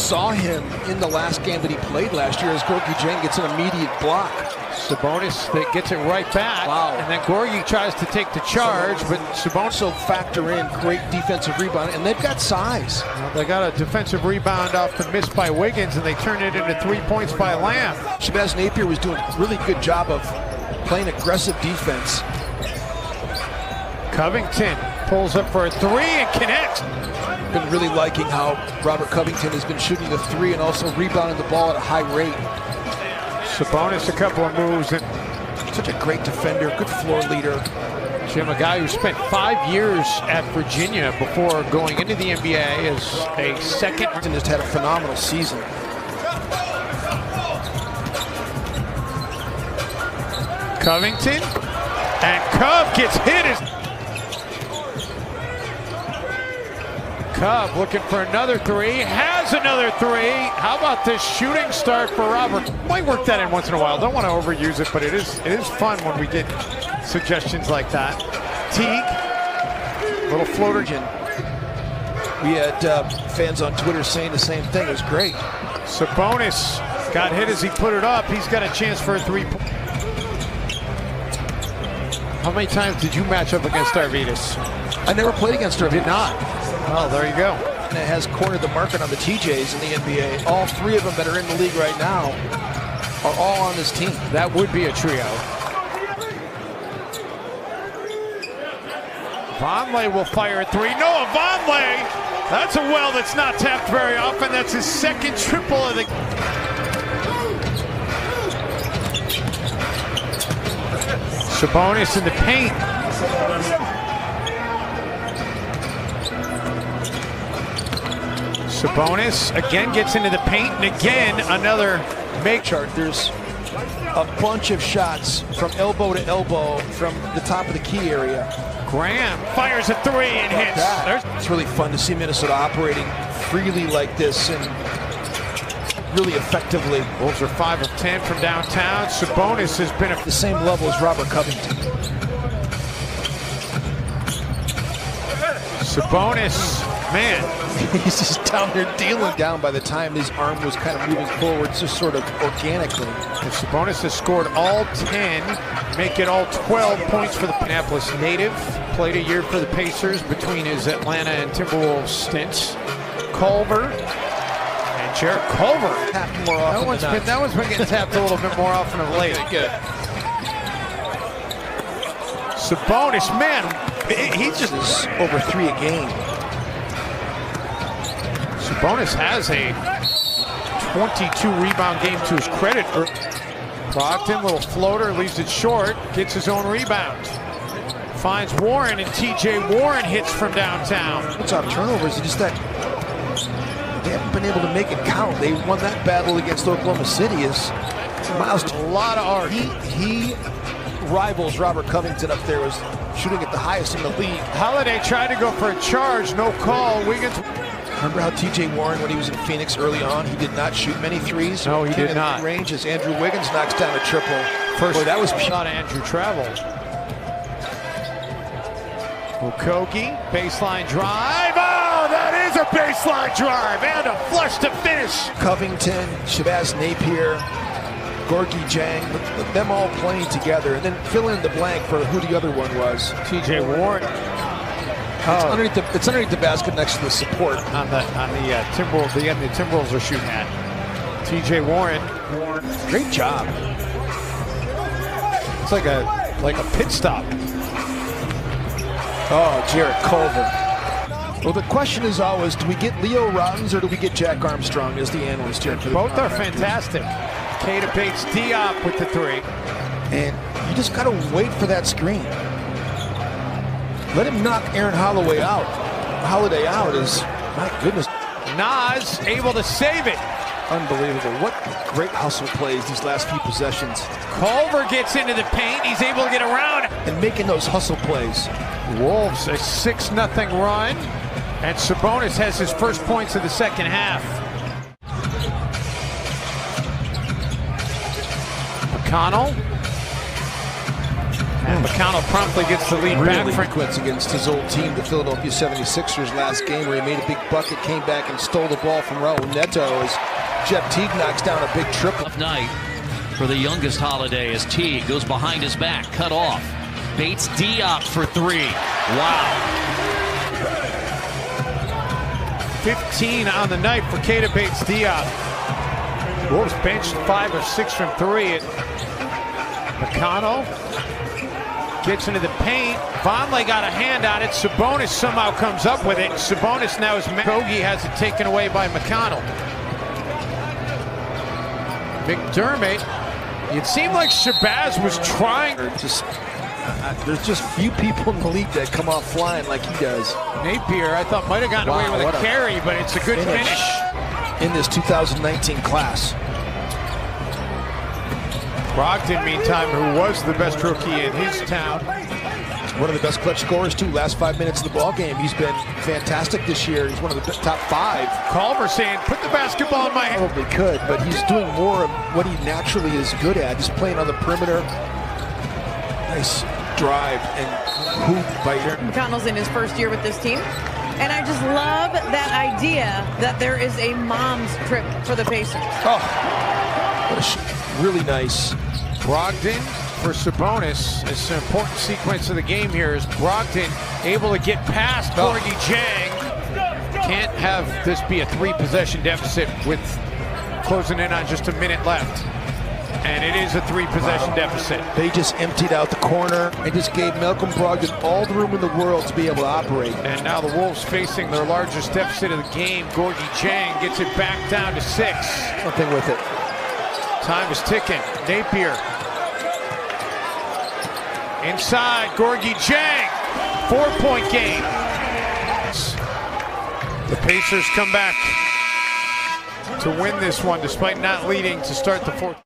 Saw him in the last game that he played last year as Gorgui Dieng gets an immediate block. Sabonis that gets it right back. Wow. And then Gorgui tries to take the charge, but Sabonis will factor in great defensive rebound, and they've got size. They got a defensive rebound off the miss by Wiggins, and they turn it into 3 points by Lamb. Shabazz Napier was doing a really good job of playing aggressive defense. Covington pulls up for a three and connects. Been really liking how Robert Covington has been shooting the three and also rebounding the ball at a high rate. Sabonis a couple of moves. And such a great defender, good floor leader. Jim, a guy who spent 5 years at Virginia before going into the NBA as a second. And just had a phenomenal season. Covington, and Cove gets hit. Cove looking for another three, has another three. How about this shooting start for Robert? Might work that in once in a while. Don't want to overuse it, but it is fun when we get suggestions like that. Teague, little floater. We had fans on Twitter saying the same thing. It was great. Sabonis got hit as he put it up. He's got a chance for a three. How many times did you match up against Arvidas? I never played against Arvidas. Did not. Well, there you go. And it has cornered the market on the TJs in the NBA. All three of them that are in the league right now are all on this team. That would be a trio. Vonleh will fire a three. Noah Vonleh! That's a well that's not tapped very often. That's his second triple of the... Sabonis in the paint. Sabonis again gets into the paint, and again another make chart. There's a bunch of shots from elbow to elbow from the top of the key area. Graham fires a three and hits. It's really fun to see Minnesota operating freely like this and really effectively. Wolves are 5 of 10 from downtown. Sabonis has been at the same level as Robert Covington. Sabonis, man. He's just down there dealing down by the time his arm was kind of moving forward, just sort of organically. And Sabonis has scored all 10, make it all 12 points for the Minneapolis native. Played a year for the Pacers between his Atlanta and Timberwolves stints. Culver. And Jarrett Culver. Tapped more often that one's been getting tapped a little bit more often of late. Good. Sabonis, man, he just is over 3 a game. Sabonis has a 22 rebound game to his credit. Brogdon, little floater, leaves it short, gets his own rebound. Finds Warren, and TJ Warren hits from downtown. What's up, turnovers? Just that they haven't been able to make it count. They won that battle against Oklahoma City. Is Miles a lot of art. He rivals Robert Covington up there as shooting at the highest in the league. Holiday tried to go for a charge, no call. Wiggins. Remember how TJ Warren, when he was in Phoenix early on, he did not shoot many threes? No, he did not. Range as Andrew Wiggins knocks down a triple. First, boy, that was not Andrew Travel. Okogie, baseline drive. Oh, that is a baseline drive and a flush to finish. Covington, Shabazz Napier, Gorgui Dieng, them all playing together, and then fill in the blank for who the other one was. TJ Warren. It's underneath the basket next to the support on the Timberwolves. The Timberwolves are shooting at. TJ Warren. Great job. It's like a pit stop. Oh, Jarrett Culver. Well, the question is always, do we get Leo Rottens or do we get Jack Armstrong as the analyst here? Both are fantastic. Keita Bates Diop with the three. And you just got to wait for that screen. Let him knock Aaron Holiday out. My goodness. Nas able to save it. Unbelievable. What great hustle plays these last few possessions. Culver gets into the paint. He's able to get around. And making those hustle plays. Wolves a 6-0 run. And Sabonis has his first points of the second half. McConnell. And McConnell promptly gets the lead back. Frequency against his old team, the Philadelphia 76ers, last game where he made a big bucket, came back and stole the ball from Raul Neto as Jeff Teague knocks down a big triple. Tough night for the youngest Holiday as Teague goes behind his back, cut off. Bates Diop for three. Wow. 15 on the night for Keita Bates Diop. Wolves benched 5 of 6 from three. McConnell gets into the paint. Vonleh got a hand on it. Sabonis somehow comes up with it. Sabonis now is Kogi has it taken away by McConnell. McDermott. It seemed like Shabazz was trying. There's just few people in the league that come off flying like he does. Napier, I thought, might have gotten away with a carry, but it's a good finish in this 2019 class. Brogdon, meantime, who was the best rookie in his town. One of the best clutch scorers, too. Last 5 minutes of the ball game. He's been fantastic this year. He's one of the top 5. Culver saying, put the basketball in my hand. Probably could, but he's doing more of what he naturally is good at. He's playing on the perimeter. Nice drive and hoop by McConnell's in his first year with this team. And I just love that idea that there is a mom's trip for the Pacers. Oh, what a really nice. Brogdon for Sabonis. It's an important sequence of the game here. Is Brogdon able to get past Gorgui Dieng? Can't have this be a 3-possession deficit with closing in on just a minute left. And it is a 3-possession deficit. They just emptied out the corner and just gave Malcolm Brogdon all the room in the world to be able to operate. And now the Wolves facing their largest deficit of the game. Gorgui Dieng gets it back down to 6. Something with it. Time is ticking. Napier. Inside, Gorgui Dieng. 4-point game. The Pacers come back to win this one despite not leading to start the fourth.